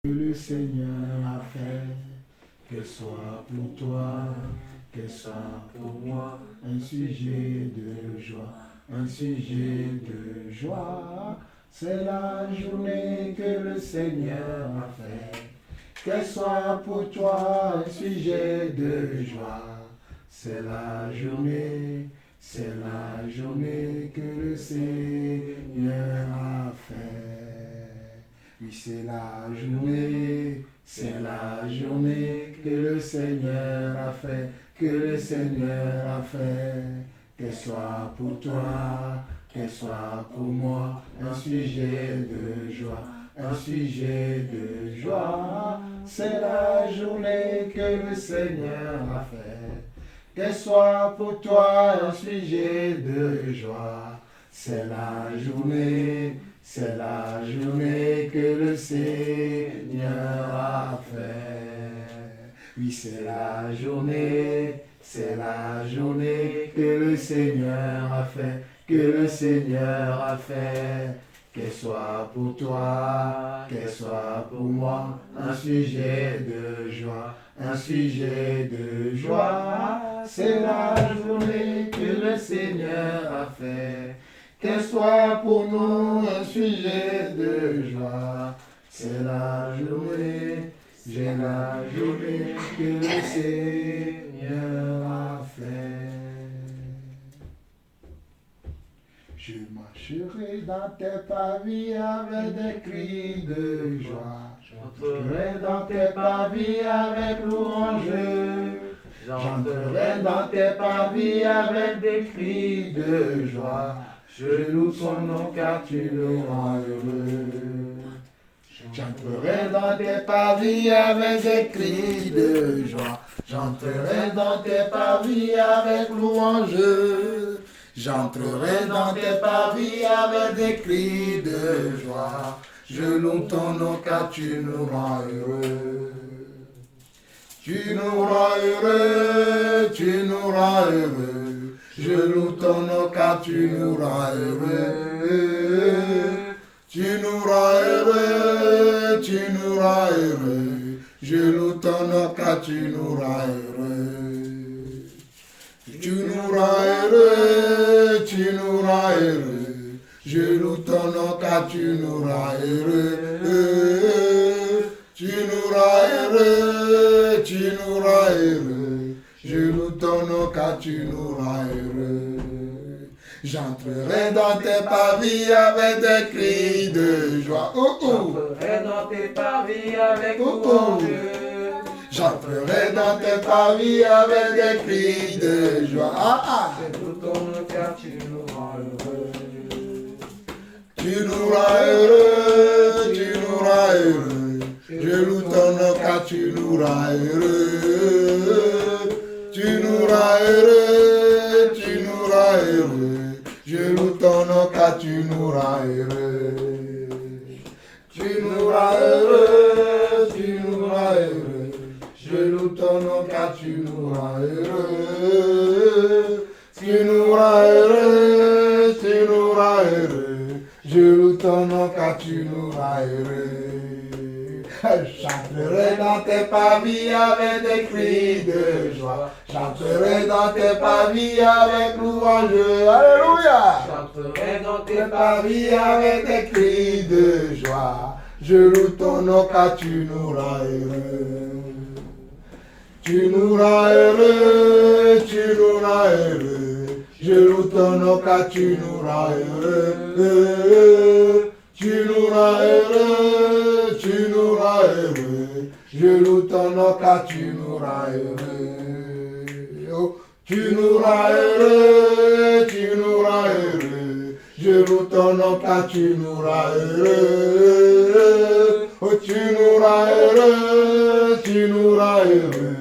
le Seigneur a fait, qu'elle soit pour toi, qu'elle soit pour moi, un sujet de joie, un sujet de joie. C'est la journée que le Seigneur a fait, qu'elle soit pour toi un sujet de joie. C'est la journée que le Seigneur a fait. Oui, c'est la journée que le Seigneur a fait, que le Seigneur a fait. Qu'elle soit pour toi, qu'elle soit pour moi, un sujet de joie, un sujet de joie. C'est la journée que le Seigneur a fait. Qu'elle soit pour toi un sujet de joie. C'est la journée que le Seigneur a fait. Oui, c'est la journée que le Seigneur a fait, que le Seigneur a fait. Qu'elle soit pour toi, qu'elle soit pour moi, un sujet de joie, un sujet de joie. C'est la journée que le Seigneur a fait. Qu'elle soit pour nous un sujet de joie. C'est la journée que le Seigneur a fait. Je marcherai dans tes pavis avec des cris de joie. J'entrerai dans tes pavis avec louanges. J'entrerai dans tes pavis avec des cris de joie. Je loue son nom car tu le rends heureux. J'entrerai dans tes pavis avec des cris de joie. J'entrerai dans tes pavis avec louanges. J'entrerai dans tes pavis avec des cris de joie. Je loue ton nom car tu nous rends heureux. Tu nous rends heureux, tu nous rends heureux. Je loue ton nom car tu nous rends heureux. Tu nous rends heureux, tu nous rends heureux. Je loue ton nom car tu nous rends heureux. Tu nous rends heureux, tu nous rends heureux. Je loue ton nom car tu nous rends heureux. Tu nous rends heureux, tu nous rends heureux. Je loue ton nom car tu nous rends heureux. J'entrerai dans tes pavis avec des cris de joie. J'entrerai dans tes pavis avec louanges. J'entrerai dans tes pavis avec des cris de joie. Je loue ton nom car tu nous rends heureux. Tu nous rends heureux, tu nous rends heureux. Je loue ton nom car tu nous rends heureux. Tu nous rends heureux, tu nous rends heureux. Je loue ton nom car tu nous rends heureux. Tu nous rends heureux, tu nous rends heureux. Je loue ton nom car tu nous rends heureux. Tu nous rends heureux, tu nous rends heureux. Je loue ton nom car tu nous rends heureux. J'entrerai dans tes pavis avec des cris de joie. J'entrerai dans tes pavis avec louange. Alléluia. J'entrerai dans tes Pavis avec des cris de joie. Je loue ton nom car tu nous rends heureux. Tu nous rends heureux, tu nous rends heureux. Je loue ton nom car tu nous rends heureux. Tu nous rends heureux, tu nous rends heureux. Je loue ton nom car tu nous rends heureux. Oh, tu nous rends heureux, tu nous rends heureux. Je loue ton nom car tu nous rends heureux. Oh, tu nous rends heureux, tu nous rends heureux.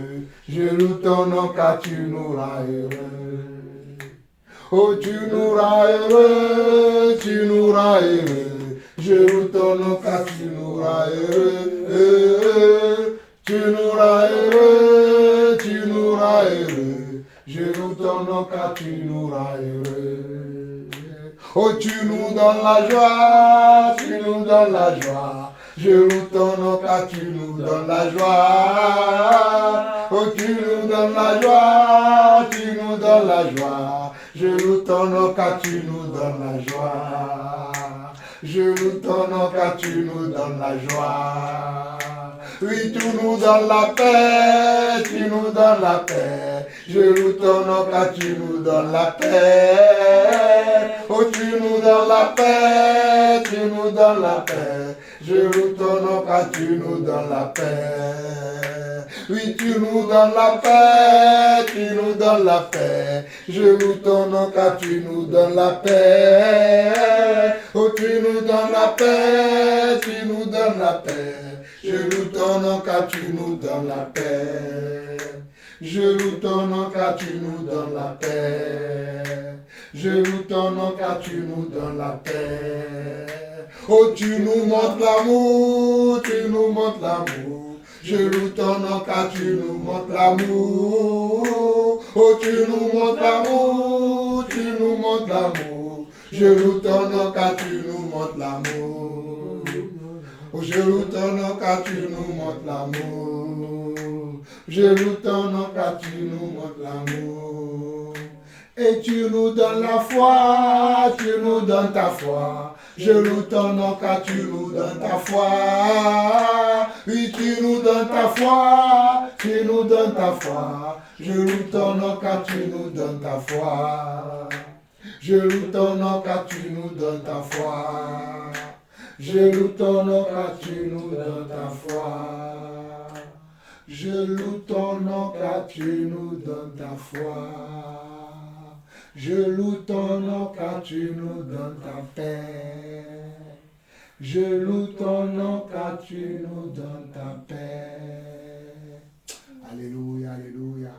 Je loue ton nom car tu nous rends heureux. Oh, tu nous rends heureux, tu nous rends heureux. Je loue ton nom car tu nous rends heureux. Tu nous rends heureux, tu nous rends heureux. Je loue ton nom car tu nous rends heureux. Oh, tu nous donnes la joie, tu nous donnes la joie. Je loue ton nom car tu nous donnes la joie. Oh, tu nous donnes la joie, tu nous donnes la joie. Je loue ton nom car tu nous donnes la joie. Je loue ton nom car tu nous donnes la joie. Oui, tu nous donnes la paix, tu nous donnes la paix. Je loue ton nom car tu nous donnes la paix. Oh, tu nous donnes la paix, tu nous donnes la paix. Je loue ton nom car tu nous donnes la paix. Oui, tu nous donnes la paix, tu nous donnes la paix. Je loue ton nom car tu nous donnes la paix. Oh, tu nous donnes la paix, tu nous donnes la paix. Je loue ton nom car tu nous donnes la paix. Je loue ton nom car tu nous donnes la paix. Je loue ton nom car tu nous donnes la paix. Oh, tu nous montres l'amour, tu nous montres l'amour. Je loue ton nom car tu nous montres l'amour. Oh, tu nous montres l'amour, tu nous montres l'amour. Je loue ton nom car tu nous montres l'amour. Oh, je loue ton nom car tu nous montres l'amour. Je loue ton nom car tu nous montres l'amour. Et tu nous donnes la foi, tu nous donnes ta foi. Je loue ton nom car tu nous donnes ta foi. Oui, tu nous donnes ta foi, tu nous donnes ta foi. Je loue ton nom car tu nous donnes ta foi. Je loue ton nom car tu nous donnes ta foi. Je loue ton nom car tu nous donnes ta foi. Je loue ton nom car tu nous donnes ta foi. Je loue ton nom car tu nous donnes ta paix. Je loue ton nom car tu nous donnes ta paix. Alléluia, alléluia.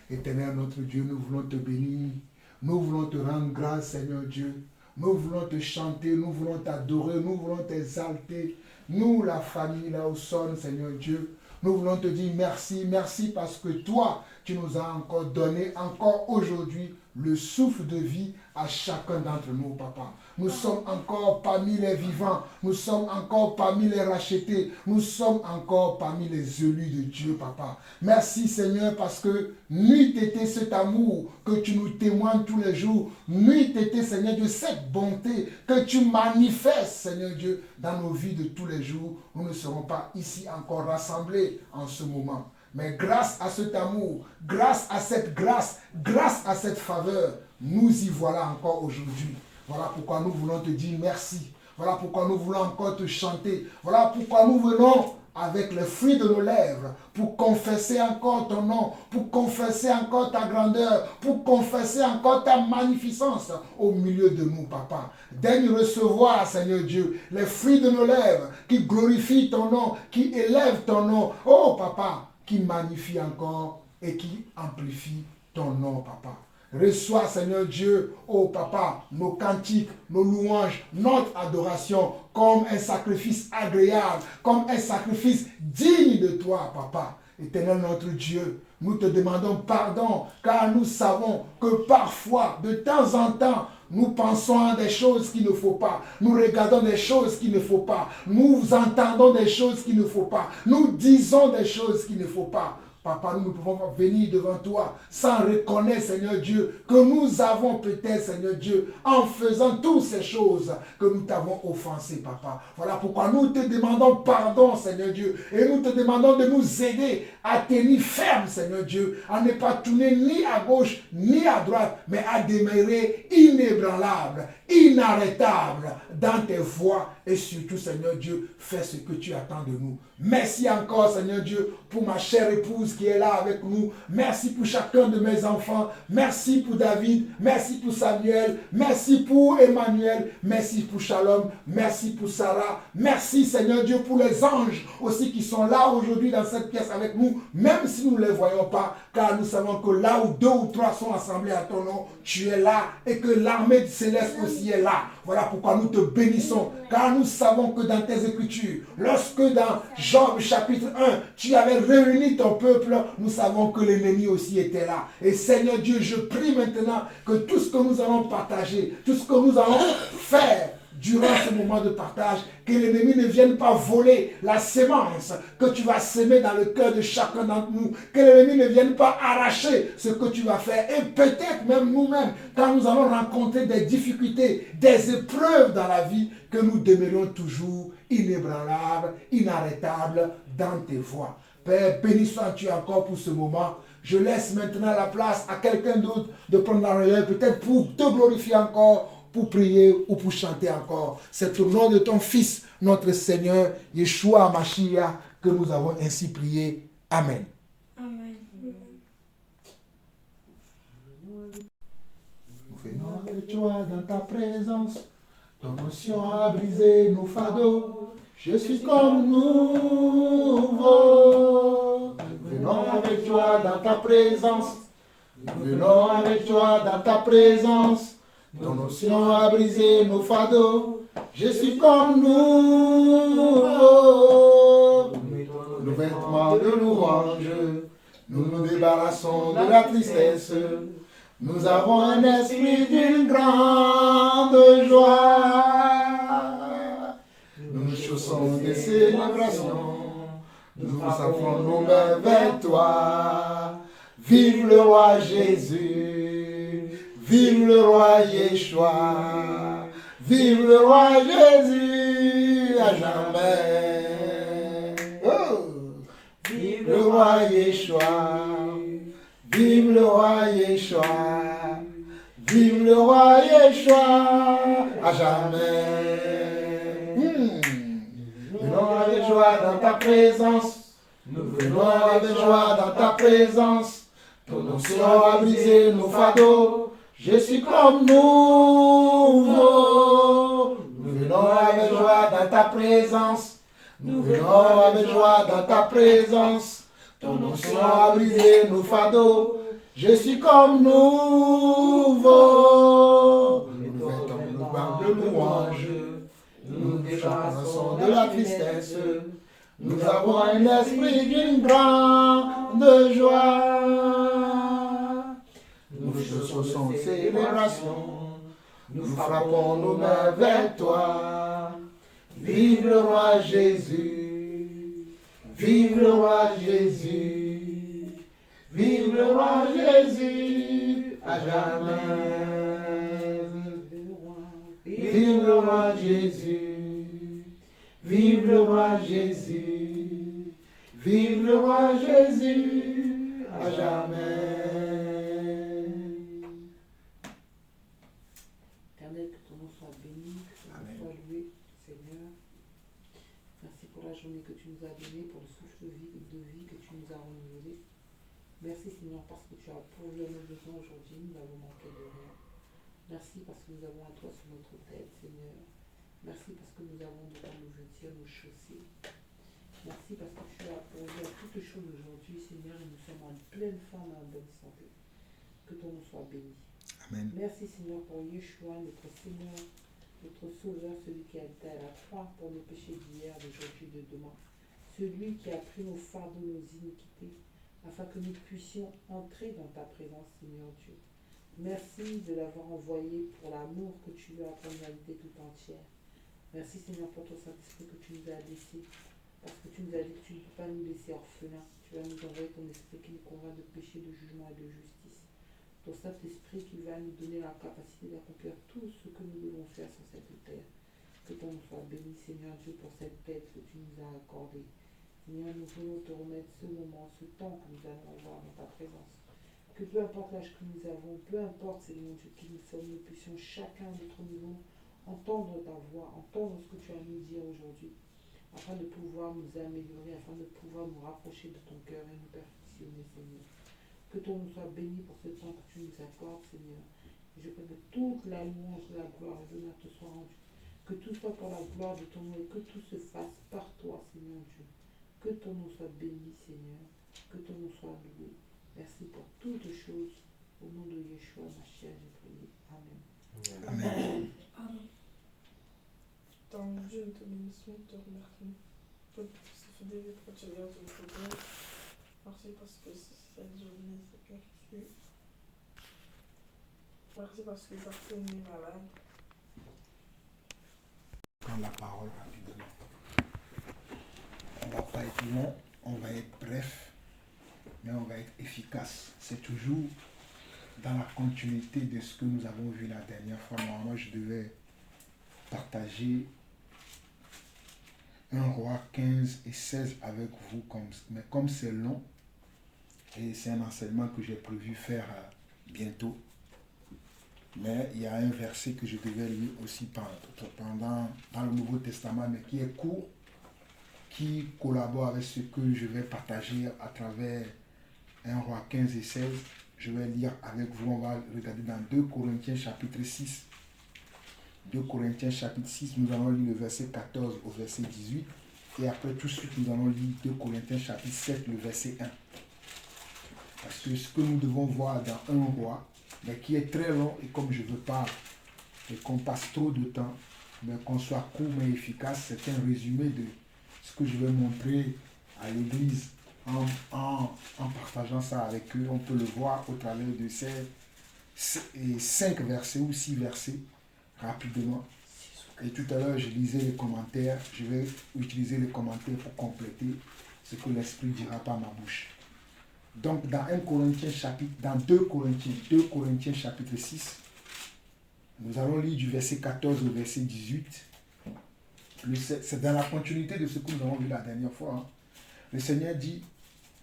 Éternel notre Dieu, nous voulons te bénir. Nous voulons te rendre grâce, Seigneur Dieu. Nous voulons te chanter, nous voulons t'adorer, nous voulons t'exalter. Nous, la famille, là où sonne, Seigneur Dieu, nous voulons te dire merci, merci parce que toi, tu nous as encore donné, encore aujourd'hui, le souffle de vie à chacun d'entre nous, Papa. Nous sommes encore parmi les vivants, nous sommes encore parmi les rachetés, nous sommes encore parmi les élus de Dieu, Papa. Merci, Seigneur, parce que n'eût été cet amour que tu nous témoignes tous les jours, n'eût été, Seigneur Dieu, cette bonté que tu manifestes, Seigneur Dieu, dans nos vies de tous les jours, nous ne serons pas ici encore rassemblés en ce moment. Mais grâce à cet amour, grâce à cette grâce, grâce à cette faveur, nous y voilà encore aujourd'hui. Voilà pourquoi nous voulons te dire merci. Voilà pourquoi nous voulons encore te chanter. Voilà pourquoi nous venons avec les fruits de nos lèvres pour confesser encore ton nom, pour confesser encore ta grandeur, pour confesser encore ta magnificence au milieu de nous, Papa. Daigne recevoir, Seigneur Dieu, les fruits de nos lèvres qui glorifient ton nom, qui élèvent ton nom. Oh, Papa, qui magnifie encore et qui amplifie ton nom, Papa. Reçois, Seigneur Dieu, oh Papa, nos cantiques, nos louanges, notre adoration comme un sacrifice agréable, comme un sacrifice digne de toi, Papa. Éternel notre Dieu, nous te demandons pardon car nous savons que parfois, de temps en temps, nous pensons à des choses qu'il ne faut pas. Nous regardons des choses qu'il ne faut pas. Nous entendons des choses qu'il ne faut pas. Nous disons des choses qu'il ne faut pas. Papa, nous ne pouvons pas venir devant toi sans reconnaître, Seigneur Dieu, que nous avons peut-être, Seigneur Dieu, en faisant toutes ces choses que nous t'avons offensé, Papa. Voilà pourquoi nous te demandons pardon, Seigneur Dieu, et nous te demandons de nous aider à tenir ferme, Seigneur Dieu, à ne pas tourner ni à gauche ni à droite, mais à demeurer inébranlable, inarrêtable dans tes voies et surtout, Seigneur Dieu, fais ce que tu attends de nous. Merci encore, Seigneur Dieu, pour ma chère épouse qui est là avec nous. Merci pour chacun de mes enfants. Merci pour David. Merci pour Samuel. Merci pour Emmanuel. Merci pour Shalom. Merci pour Sarah. Merci, Seigneur Dieu, pour les anges aussi qui sont là aujourd'hui dans cette pièce avec nous, même si nous ne les voyons pas, car nous savons que là où 2 ou 3 sont assemblés à ton nom, tu es là et que l'armée céleste aussi est là. Voilà pourquoi nous te bénissons, car nous savons que dans tes Écritures, lorsque dans Job chapitre 1, tu avais réuni ton peuple, nous savons que l'ennemi aussi était là. Et Seigneur Dieu, je prie maintenant que tout ce que nous allons partager, tout ce que nous allons faire, durant ce moment de partage, que l'ennemi ne vienne pas voler la sémence que tu vas s'aimer dans le cœur de chacun d'entre nous, que l'ennemi ne vienne pas arracher ce que tu vas faire, et peut-être même nous-mêmes, quand nous allons rencontrer des difficultés, des épreuves dans la vie, que nous demeurions toujours inébranlables, inarrêtables dans tes voies. Père, béni sois-tu encore pour ce moment. Je laisse maintenant la place à quelqu'un d'autre de prendre la relève, peut-être pour te glorifier encore, pour prier ou pour chanter encore. C'est au nom de ton Fils, notre Seigneur, Yeshua Mashiach, que nous avons ainsi prié. Amen. Amen. Nous venons avec joie dans ta présence. Ton onction a brisé nos fardeaux. Je suis comme nouveau. Nous venons avec joie dans ta présence. Nous venons avec joie dans ta présence. Ton onction a brisé nos fardeaux. Je suis comme nouveau. Nos vêtements de louange, nous nous débarrassons de la tristesse. Nous avons un esprit d'une grande joie. Nous nous chaussons des célébrations. Nous offrons nos mains vers toi. Vive le roi Jésus. Vive le roi Yeshua. Vive le roi Jésus à jamais. Oh. Vive le roi Yeshua. Vive le roi Yeshua. Vive le roi Yeshua à jamais. Nous venons avec joie dans ta présence. Nous venons avec joie dans ta présence. Ton onction a brisé nos fardeaux. Je suis comme nouveau. Nous venons avec joie dans ta présence. Nous venons avec joie dans ta présence. Ton onction a brisé nos fardeaux. Je suis comme nouveau. Nous mettons nos bandes de louange. Nous nous débarrassons de la tristesse. Nous avons un esprit d'une grande joie. Nous faisons une célébration. Nous frappons nos mains vers toi. Vive le roi Jésus. Vive le roi Jésus. Vive le roi Jésus à jamais. Vive le roi Jésus. Vive le roi Jésus. Vive le roi Jésus à jamais. Éternel, que ton nom soit béni, que ton nom soit loué, Seigneur. Merci pour la journée que tu nous as donnée, pour le souffle de vie que tu nous as renouvelé. Merci Seigneur parce que tu as pourvu à nos besoins aujourd'hui, nous n'avons manqué de rien. Merci parce que nous avons un toit sur notre tête, Seigneur. Merci parce que nous avons de quoi nous vêtir, nos chaussées. Merci parce que tu as pourvu à toutes choses aujourd'hui, Seigneur, et nous sommes en pleine forme et en bonne santé. Que ton nom soit béni. Amen. Merci Seigneur pour Yeshua, notre Seigneur, notre Sauveur, celui qui a été à la croix pour nos péchés d'hier, d'aujourd'hui, de demain. Celui qui a pris nos fardeaux, nos iniquités, afin que nous puissions entrer dans ta présence, Seigneur Dieu. Merci de l'avoir envoyé pour l'amour que tu as pour l'humanité tout entière. Merci Seigneur pour ton Saint-Esprit que tu nous as laissé, parce que tu nous as dit que tu ne peux pas nous laisser orphelins. Tu vas nous envoyer ton esprit qui nous convainc de péché, de jugement et de justice. Ton Saint-Esprit qui va nous donner la capacité d'accomplir tout ce que nous devons faire sur cette terre. Que ton nom soit béni, Seigneur Dieu, pour cette tête que tu nous as accordée. Seigneur, nous voulons te remettre ce moment, ce temps que nous allons avoir dans ta présence. Que peu importe l'âge que nous avons, peu importe, Seigneur Dieu, qui nous sommes, nous puissions chacun à notre niveau entendre ta voix, entendre ce que tu as à nous dire aujourd'hui, afin de pouvoir nous améliorer, afin de pouvoir nous rapprocher de ton cœur et nous perfectionner, Seigneur. Que ton nom soit béni pour ce temps que tu nous accordes, Seigneur. Je prie que toute la louange, la gloire et l'honneur te soient rendus. Que tout soit pour la gloire de ton nom et que tout se fasse par toi, Seigneur Dieu. Que ton nom soit béni, Seigneur. Que ton nom soit loué. Merci pour toutes choses. Au nom de Yeshua, Mashiach, j'ai prié. Amen. Amen. Amen. Éternel Dieu, nous te bénissons, nous te remercions. Pour ce fidèle et pour ce lien de notre Père. Merci parce que cette journée, c'est toi qui suis. Merci parce que personne n'est malade. prendre la parole rapidement. On ne va pas être long, on va être bref, mais on va être efficace. C'est toujours dans la continuité de ce que nous avons vu la dernière fois. Normalement, je devais partager 1 Roi 15 et 16 avec vous, mais comme c'est long, et c'est un enseignement que j'ai prévu faire bientôt, mais il y a un verset que je devais lire aussi dans le Nouveau Testament, mais qui est court, qui collabore avec ce que je vais partager à travers 1 Roi 15 et 16. Je vais lire avec vous, on va regarder dans 2 Corinthiens chapitre 6. 2 Corinthiens chapitre 6, nous allons lire le verset 14 au verset 18. Et après tout de suite, nous allons lire 2 Corinthiens chapitre 7, le verset 1. Parce que ce que nous devons voir dans 1 Roi, mais qui est très long, et comme je ne veux pas qu'on passe trop de temps, mais qu'on soit court mais efficace, c'est un résumé de ce que je vais montrer à l'église en partageant ça avec eux. On peut le voir au travers de ces 5 versets ou 6 versets rapidement. Et tout à l'heure, je lisais les commentaires. Je vais utiliser les commentaires pour compléter ce que l'Esprit dira par ma bouche. Donc, dans 2 Corinthiens chapitre 6, nous allons lire du verset 14 au verset 18. C'est dans la continuité de ce que nous avons vu la dernière fois. Hein. Le Seigneur dit,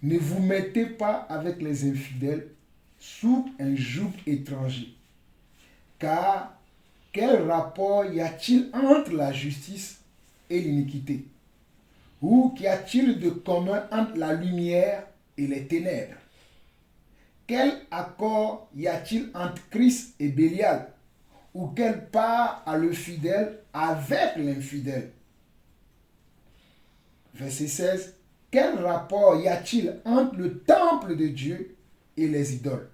ne vous mettez pas avec les infidèles sous un joug étranger. Car quel rapport y a-t-il entre la justice et l'iniquité? Ou qu'y a-t-il de commun entre la lumière et les ténèbres? Quel accord y a-t-il entre Christ et Bélial? Ou quelle part a le fidèle avec l'infidèle? Verset 16. Quel rapport y a-t-il entre le temple de Dieu et les idoles?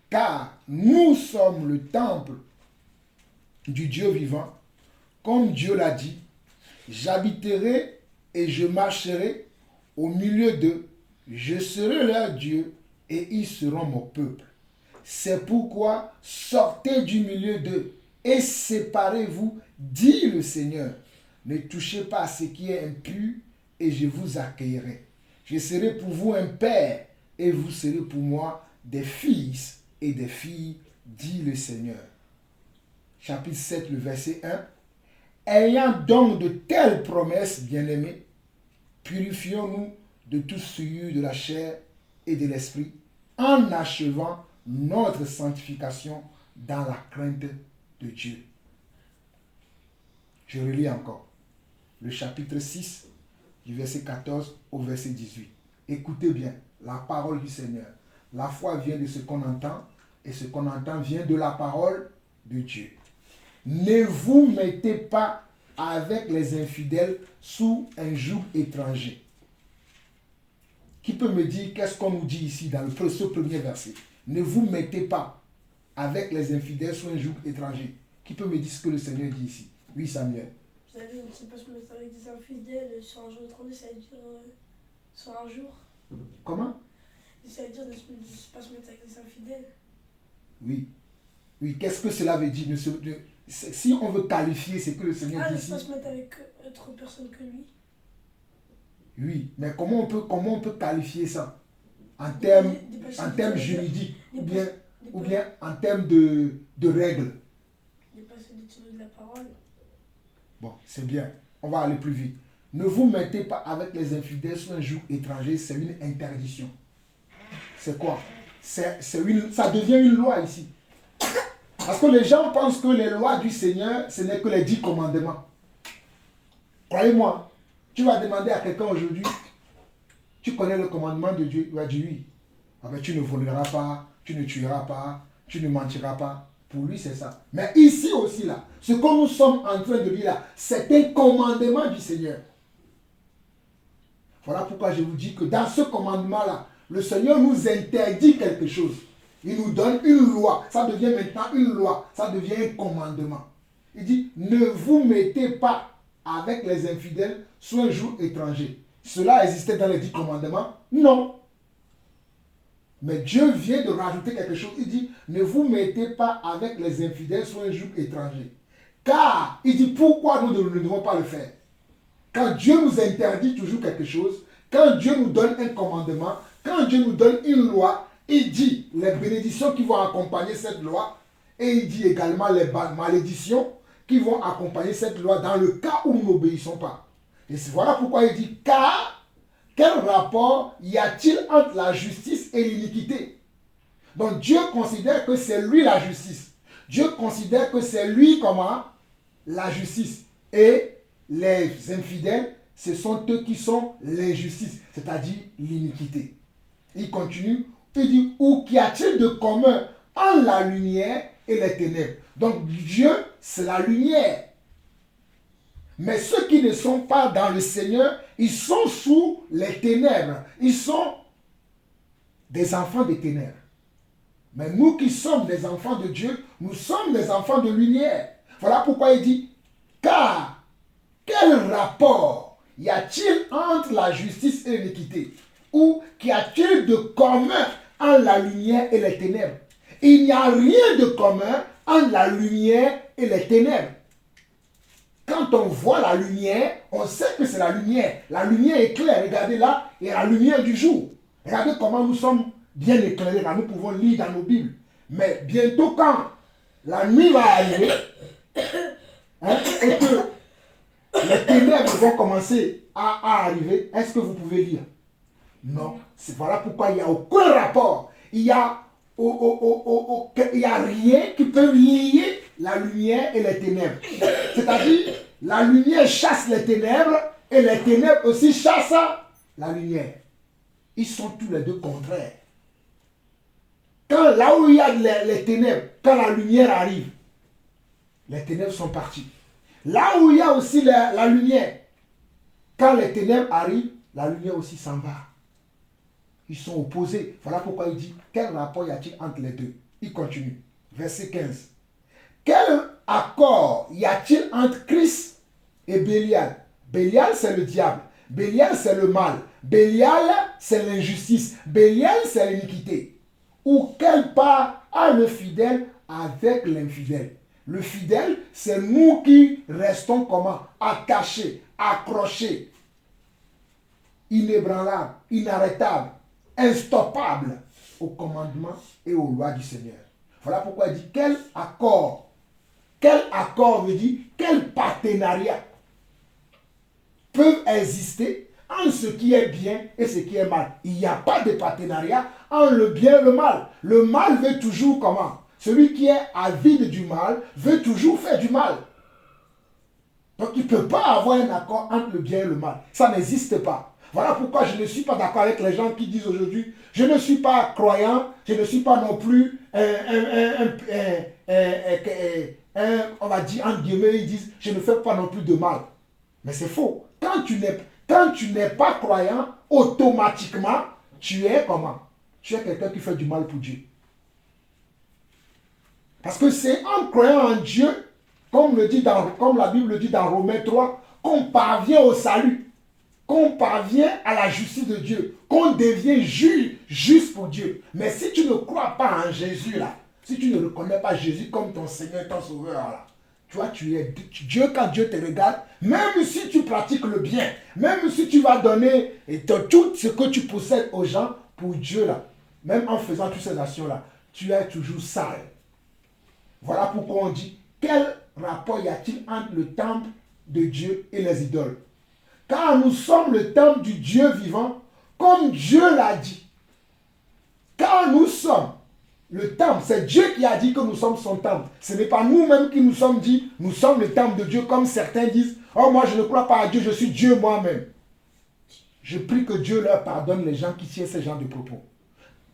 Car nous sommes le temple du Dieu vivant, comme Dieu l'a dit, j'habiterai et je marcherai au milieu d'eux, je serai leur Dieu et ils seront mon peuple. C'est pourquoi sortez du milieu d'eux et séparez-vous, dit le Seigneur. Ne touchez pas à ce qui est impur et je vous accueillerai. Je serai pour vous un père et vous serez pour moi des fils et des filles, dit le Seigneur. Chapitre 7, le verset 1. Ayant donc de telles promesses, bien-aimés, purifions-nous de tout souillure de la chair et de l'esprit, en achevant notre sanctification dans la crainte de Dieu. Je relis encore. Le chapitre 6, du verset 14 au verset 18. Écoutez bien, la parole du Seigneur. La foi vient de ce qu'on entend, et ce qu'on entend vient de la parole de Dieu. Ne vous mettez pas avec les infidèles sous un joug étranger. Qui peut me dire qu'est-ce qu'on nous dit ici dans ce premier verset? Ne vous mettez pas avec les infidèles sous un joug étranger. Qui peut me dire ce que le Seigneur dit ici? Oui, Samuel. Vous savez, on ne sait pas se mettre avec des infidèles sur un jour étranger, ça veut dire sur un jour. Comment? Ça veut dire de ne pas se mettre avec des infidèles. Oui. Oui, qu'est-ce que cela veut dire? Si on veut qualifier ce que le Seigneur dit ici. Ne pas se mettre avec autre personne que lui. Oui, mais comment on peut qualifier ça? En termes juridiques ou bien en termes de règles? Dépasser l'étude de la parole. Bon, c'est bien. On va aller plus vite. Ne vous mettez pas avec les infidèles sous un joug étranger, c'est une interdiction. C'est quoi? Ça devient une loi ici. Parce que les gens pensent que les lois du Seigneur, ce n'est que les 10 commandements. Croyez-moi, tu vas demander à quelqu'un aujourd'hui, tu connais le commandement de Dieu? Il va dire oui. Ah ben, tu ne voleras pas, tu ne tueras pas, tu ne mentiras pas. Pour lui, c'est ça. Mais ici aussi, là, ce que nous sommes en train de lire là, c'est un commandement du Seigneur. Voilà pourquoi je vous dis que dans ce commandement-là, le Seigneur nous interdit quelque chose. Il nous donne une loi. Ça devient maintenant une loi. Ça devient un commandement. Il dit, ne vous mettez pas avec les infidèles sous un joug étranger. Cela existait dans les 10 commandements? Non. Mais Dieu vient de rajouter quelque chose. Il dit, ne vous mettez pas avec les infidèles sous un joug étranger. Car, il dit pourquoi nous ne devons pas le faire. Quand Dieu nous interdit toujours quelque chose, quand Dieu nous donne un commandement, quand Dieu nous donne une loi, il dit les bénédictions qui vont accompagner cette loi et il dit également les malédictions qui vont accompagner cette loi dans le cas où nous n'obéissons pas. Et voilà pourquoi il dit car quel rapport y a-t-il entre la justice et l'iniquité? Donc Dieu considère que c'est lui la justice. Dieu considère que c'est lui comment? La justice. Et les infidèles, ce sont eux qui sont l'injustice, c'est-à-dire l'iniquité. Il continue, il dit, ou qu'y a-t-il de commun entre la lumière et les ténèbres? Donc Dieu, c'est la lumière. Mais ceux qui ne sont pas dans le Seigneur, ils sont sous les ténèbres. Ils sont des enfants des ténèbres. Mais nous qui sommes des enfants de Dieu, nous sommes des enfants de lumière. Voilà pourquoi il dit, car quel rapport y a-t-il entre la justice et l'iniquité? Ou qu'y a-t-il de commun entre la lumière et les ténèbres? Il n'y a rien de commun entre la lumière et les ténèbres. Quand on voit la lumière, on sait que c'est la lumière. La lumière est claire. Regardez là, il y a la lumière du jour. Regardez comment nous sommes bien éclairés, quand nous pouvons lire dans nos Bibles. Mais bientôt, quand la nuit va arriver, et que les ténèbres vont commencer à arriver, est-ce que vous pouvez lire? Non. Voilà pourquoi il n'y a aucun rapport. Il n'y a rien qui peut lier la lumière et les ténèbres. C'est-à-dire, la lumière chasse les ténèbres et les ténèbres aussi chassent la lumière. Ils sont tous les deux contraires. Quand là où il y a les ténèbres, quand la lumière arrive, les ténèbres sont parties. Là où il y a aussi la lumière, quand les ténèbres arrivent, la lumière aussi s'en va. Ils sont opposés. Voilà pourquoi il dit, quel rapport y a-t-il entre les deux? Il continue. Verset 15. Quel accord y a-t-il entre Christ et Bélial? Bélial, c'est le diable. Bélial, c'est le mal. Bélial, c'est l'injustice. Bélial, c'est l'iniquité. Ou quelle part a le fidèle avec l'infidèle? Le fidèle, c'est nous qui restons comment? Attachés, accrochés, inébranlables, inarrêtables, instoppables aux commandements et aux lois du Seigneur. Voilà pourquoi il dit quel accord? Quel accord veut dire quel partenariat peuvent exister entre ce qui est bien et ce qui est mal. Il n'y a pas de partenariat entre le bien et le mal. Le mal veut toujours comment? Celui qui est avide du mal veut toujours faire du mal. Donc il ne peut pas avoir un accord entre le bien et le mal. Ça n'existe pas. Voilà pourquoi je ne suis pas d'accord avec les gens qui disent aujourd'hui, je ne suis pas croyant, je ne suis pas non plus on va dire, entre guillemets, ils disent, je ne fais pas non plus de mal. Mais c'est faux. Quand tu n'es pas croyant, automatiquement, tu es comment? Tu es quelqu'un qui fait du mal pour Dieu. Parce que c'est en croyant en Dieu, comme la Bible le dit dans Romains 3, qu'on parvient au salut, qu'on parvient à la justice de Dieu, qu'on devient juste pour Dieu. Mais si tu ne crois pas en Jésus là, si tu ne reconnais pas Jésus comme ton Seigneur et ton Sauveur là, tu vois, tu es Dieu. Quand Dieu te regarde, même si tu pratiques le bien, même si tu vas donner tout ce que tu possèdes aux gens pour Dieu là, même en faisant toutes ces actions là, tu es toujours sale. Voilà pourquoi on dit, quel rapport y a-t-il entre le temple de Dieu et les idoles? Car nous sommes le temple du Dieu vivant, comme Dieu l'a dit. Car nous sommes le temple, c'est Dieu qui a dit que nous sommes son temple. Ce n'est pas nous-mêmes qui nous sommes dit, nous sommes le temple de Dieu, comme certains disent, oh moi je ne crois pas à Dieu, je suis Dieu moi-même. Je prie que Dieu leur pardonne les gens qui tiennent ce genre de propos.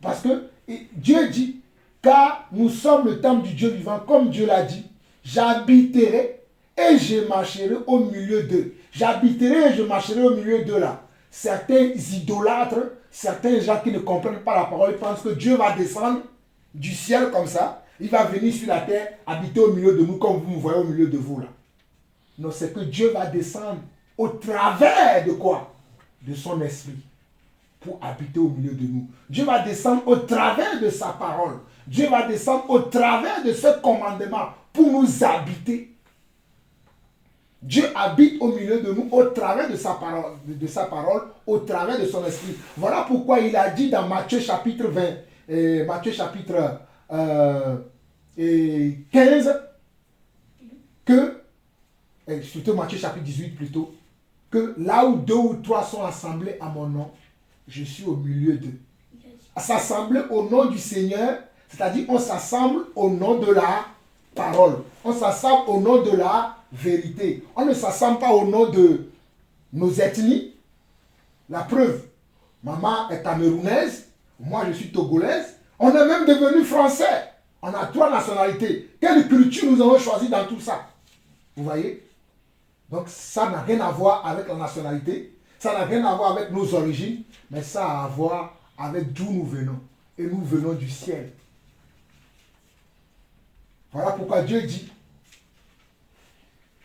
Parce que Dieu dit, car nous sommes le temple du Dieu vivant, comme Dieu l'a dit, j'habiterai et je marcherai au milieu d'eux. J'habiterai et je marcherai au milieu d'eux là. Certains idolâtres, certains gens qui ne comprennent pas la parole, ils pensent que Dieu va descendre du ciel comme ça, il va venir sur la terre, habiter au milieu de nous comme vous me voyez au milieu de vous là. Non, c'est que Dieu va descendre au travers de quoi? De son esprit, pour habiter au milieu de nous. Dieu va descendre au travers de sa parole. Dieu va descendre au travers de ce commandement pour nous habiter Dieu habite au milieu de nous au travers de sa parole, au travers de son esprit. Voilà pourquoi il a dit dans Matthieu chapitre 20, Matthieu chapitre 15, que, surtout Matthieu chapitre 18 plutôt, que là où 2 ou 3 sont assemblés à mon nom, je suis au milieu d'eux. S'assembler au nom du Seigneur, c'est-à-dire on s'assemble au nom de la parole. On s'assemble au nom de la vérité. On ne s'assemble pas au nom de nos ethnies. La preuve, maman est camerounaise, moi je suis togolaise. On est même devenu français. On a 3 nationalités. Quelle culture nous avons choisi dans tout ça? Vous voyez? Donc ça n'a rien à voir avec la nationalité. Ça n'a rien à voir avec nos origines. Mais ça a à voir avec d'où nous venons. Et nous venons du ciel. Voilà pourquoi Dieu dit,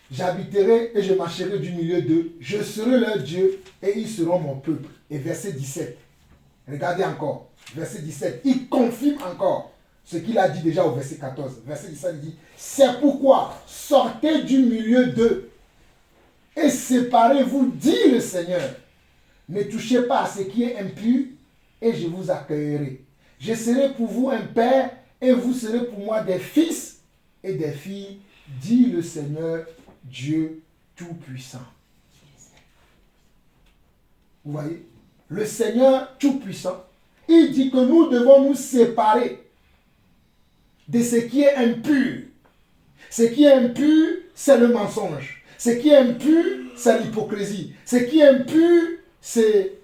j'habiterai et je marcherai du milieu d'eux, je serai leur Dieu et ils seront mon peuple. Et verset 17, regardez encore, verset 17, il confirme encore ce qu'il a dit déjà au verset 14. Verset 17, il dit, c'est pourquoi sortez du milieu d'eux et séparez-vous, dit le Seigneur. Ne touchez pas à ce qui est impur et je vous accueillerai. Je serai pour vous un père et vous serez pour moi des fils et des filles, dit le Seigneur Dieu Tout-Puissant. Vous voyez? Le Seigneur Tout-Puissant, il dit que nous devons nous séparer de ce qui est impur. Ce qui est impur, c'est le mensonge. Ce qui est impur, c'est l'hypocrisie. Ce qui est impur, c'est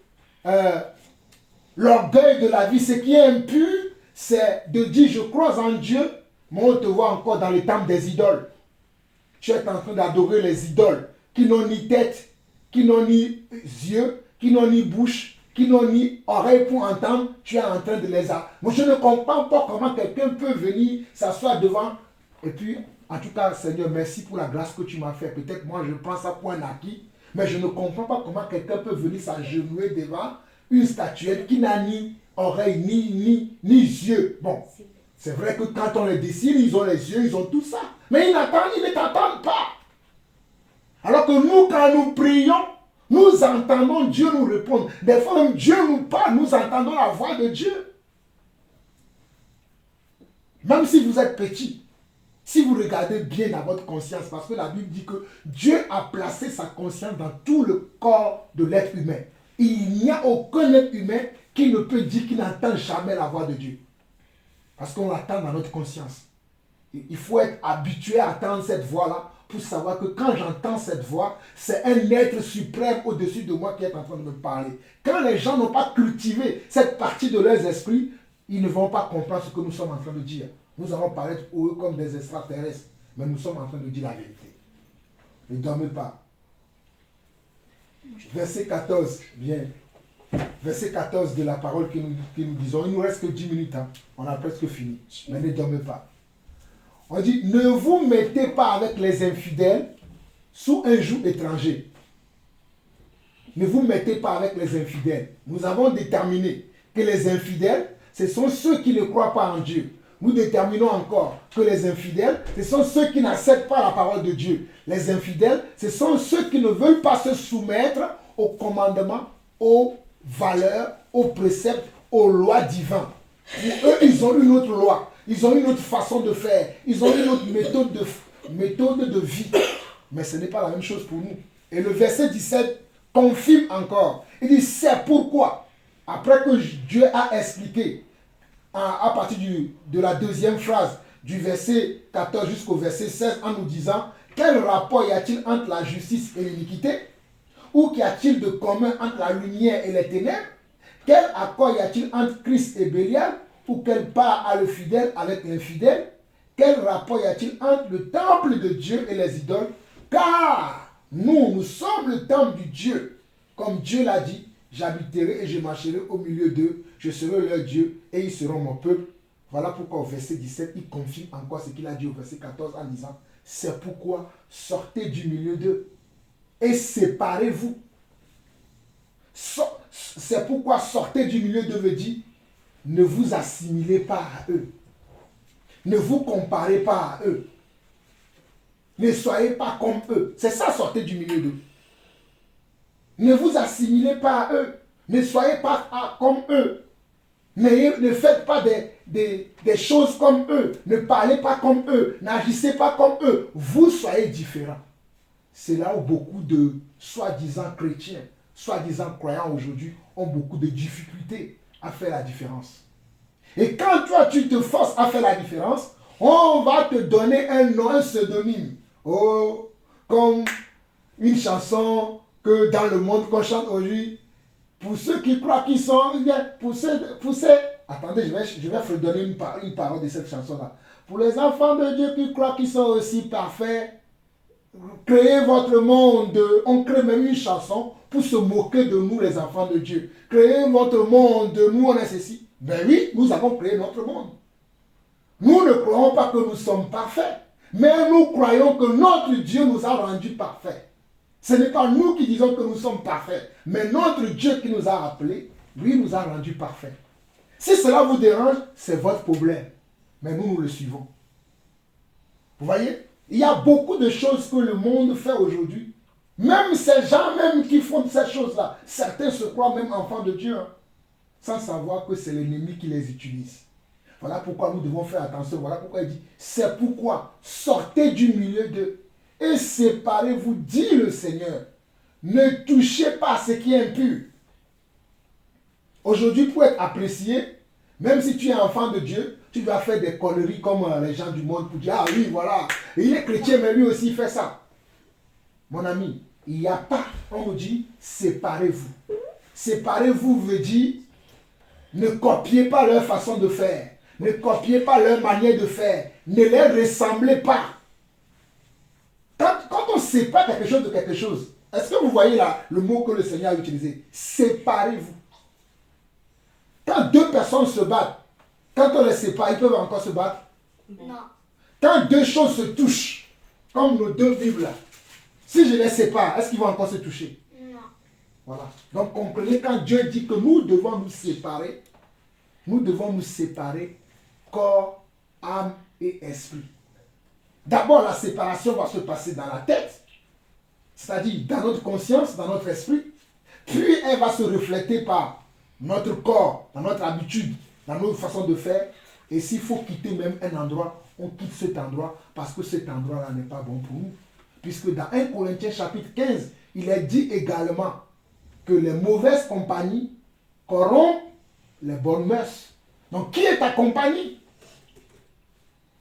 l'orgueil de la vie. Ce qui est impur, c'est de dire je crois en Dieu, mais on te voit encore dans les temples des idoles. Tu es en train d'adorer les idoles qui n'ont ni tête, qui n'ont ni yeux, qui n'ont ni bouche, qui n'ont ni oreille pour entendre. Tu es en train de les adorer. Moi, je ne comprends pas comment quelqu'un peut venir s'asseoir devant. Et puis, en tout cas, Seigneur, merci pour la grâce que tu m'as fait. Peut-être moi, je prends ça pour un acquis. Mais je ne comprends pas comment quelqu'un peut venir s'agenouiller devant une statuette qui n'a ni oreille, ni yeux. Bon, c'est vrai que quand on les dessine, ils ont les yeux, ils ont tout ça. Mais ils ne t'entendent pas. Alors que nous, quand nous prions, nous entendons Dieu nous répondre. Des fois, même Dieu nous parle, nous entendons la voix de Dieu. Même si vous êtes petit, si vous regardez bien dans votre conscience, parce que la Bible dit que Dieu a placé sa conscience dans tout le corps de l'être humain. Il n'y a aucun être humain qui ne peut dire qu'il n'entend jamais la voix de Dieu. Parce qu'on l'attend dans notre conscience. Il faut être habitué à entendre cette voix-là pour savoir que quand j'entends cette voix, c'est un être suprême au-dessus de moi qui est en train de me parler. Quand les gens n'ont pas cultivé cette partie de leurs esprits, ils ne vont pas comprendre ce que nous sommes en train de dire. Nous allons paraître pour eux comme des extraterrestres, mais nous sommes en train de dire la vérité. Ne dormez pas. Verset 14, bien. Verset 14 de la parole que nous disons. Il nous reste que 10 minutes. Hein. On a presque fini. Mais ne dormez pas. On dit, ne vous mettez pas avec les infidèles sous un joug étranger. Ne vous mettez pas avec les infidèles. Nous avons déterminé que les infidèles, ce sont ceux qui ne croient pas en Dieu. Nous déterminons encore que les infidèles, ce sont ceux qui n'acceptent pas la parole de Dieu. Les infidèles, ce sont ceux qui ne veulent pas se soumettre aux commandements, aux valeurs, aux préceptes, aux lois divines. Pour eux, ils ont une autre loi. Ils ont une autre façon de faire. Ils ont une autre méthode de vie. Mais ce n'est pas la même chose pour nous. Et le verset 17 confirme encore. Il dit, c'est pourquoi, après que Dieu a expliqué, à partir de la deuxième phrase, du verset 14 jusqu'au verset 16, en nous disant, quel rapport y a-t-il entre la justice et l'iniquité? Ou qu'y a-t-il de commun entre la lumière et les ténèbres? Quel accord y a-t-il entre Christ et Bélial? Ou quelle part a le fidèle avec l'infidèle? Quel rapport y a-t-il entre le temple de Dieu et les idoles? Car nous sommes le temple du Dieu. Comme Dieu l'a dit, j'habiterai et je marcherai au milieu d'eux, je serai leur Dieu et ils seront mon peuple. Voilà pourquoi au verset 17, il confirme encore ce qu'il a dit au verset 14 en disant, c'est pourquoi sortez du milieu d'eux et séparez-vous. C'est pourquoi sortez du milieu d'eux veut dire, ne vous assimilez pas à eux. Ne vous comparez pas à eux. Ne soyez pas comme eux. C'est ça, sortez du milieu d'eux. Ne vous assimilez pas à eux. Ne soyez pas comme eux. Ne faites pas des choses comme eux. Ne parlez pas comme eux. N'agissez pas comme eux. Vous soyez différents. C'est là où beaucoup de soi-disant chrétiens, soi-disant croyants aujourd'hui ont beaucoup de difficultés à faire la différence. Et quand toi, tu te forces à faire la différence, on va te donner un nom, un pseudonyme. Oh, comme une chanson que dans le monde qu'on chante aujourd'hui. Pour ceux qui croient qu'ils sont... Attendez, je vais redonner une parole de cette chanson-là. Pour les enfants de Dieu qui croient qu'ils sont aussi parfaits, créez votre monde. On crée même une chanson pour se moquer de nous, les enfants de Dieu. Créez votre monde. Nous, on est ceci. Ben oui, nous avons créé notre monde. Nous ne croyons pas que nous sommes parfaits. Mais nous croyons que notre Dieu nous a rendus parfaits. Ce n'est pas nous qui disons que nous sommes parfaits, mais notre Dieu qui nous a appelés, lui nous a rendus parfaits. Si cela vous dérange, c'est votre problème. Mais nous le suivons. Vous voyez? Il y a beaucoup de choses que le monde fait aujourd'hui. Même ces gens même qui font ces choses-là, certains se croient même enfants de Dieu, hein, sans savoir que c'est l'ennemi qui les utilise. Voilà pourquoi nous devons faire attention. Voilà pourquoi il dit, c'est pourquoi sortez du milieu d'eux et séparez-vous, dit le Seigneur. Ne touchez pas à ce qui est impur. Aujourd'hui, pour être apprécié, même si tu es enfant de Dieu, tu dois faire des conneries comme les gens du monde pour dire, ah oui, voilà, il est chrétien, mais lui aussi il fait ça. Mon ami, il n'y a pas, on vous dit, séparez-vous. Séparez-vous veut dire, ne copiez pas leur façon de faire. Ne copiez pas leur manière de faire. Ne les ressemblez pas. Quand on sépare quelque chose de quelque chose, est-ce que vous voyez là le mot que le Seigneur a utilisé? Séparez-vous. Quand deux personnes se battent, quand on les sépare, ils peuvent encore se battre? Non. Quand deux choses se touchent, comme nos deux Bibles là, si je les sépare, est-ce qu'ils vont encore se toucher? Non. Voilà. Donc comprenez, quand Dieu dit que nous devons nous séparer corps, âme et esprit. D'abord, la séparation va se passer dans la tête, c'est-à-dire dans notre conscience, dans notre esprit. Puis, elle va se refléter par notre corps, dans notre habitude, dans notre façon de faire. Et s'il faut quitter même un endroit, on quitte cet endroit parce que cet endroit-là n'est pas bon pour nous. Puisque dans 1 Corinthiens chapitre 15, il est dit également que les mauvaises compagnies corrompent les bonnes mœurs. Donc, qui est ta compagnie?